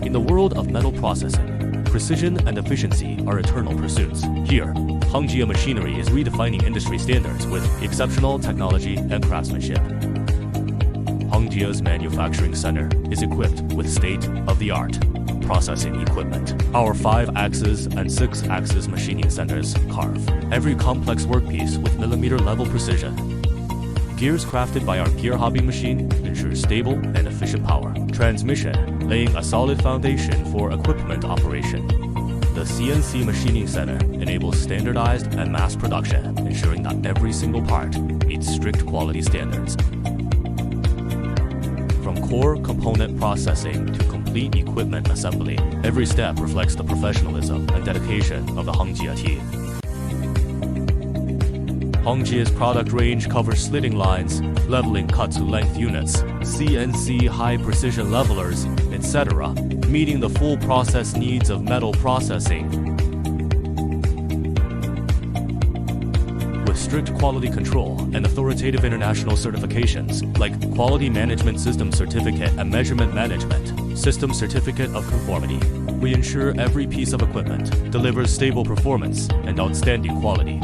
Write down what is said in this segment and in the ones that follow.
In the world of metal processing, precision and efficiency are eternal pursuits. Here, HONJIA machinery is redefining industry standards with exceptional technology and craftsmanship. HONJIA's manufacturing center is equipped with state-of-the-art processing equipment. Our 5-axis and 6-axis machining centers carve every complex workpiece with millimeter-level precision. Gears crafted by our gear hobbing machine ensure stable and efficient power. Transmission, laying a solid foundation for equipment operation. The CNC Machining Center enables standardized and mass production, ensuring that every single part meets strict quality standards. From core component processing to complete equipment assembly, every step reflects the professionalism and dedication of the HONJIA team. HONJIA's product range covers slitting lines, leveling cut-to-length units, CNC high-precision levelers, etc., meeting the full process needs of metal processing. With strict quality control and authoritative international certifications like Quality Management System Certificate and Measurement Management System Certificate of Conformity, we ensure every piece of equipment delivers stable performance and outstanding quality.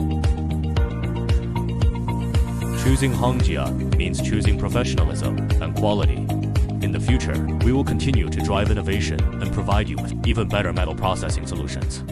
Choosing HONJIA means choosing professionalism and quality. In the future, we will continue to drive innovation and provide you with even better metal processing solutions.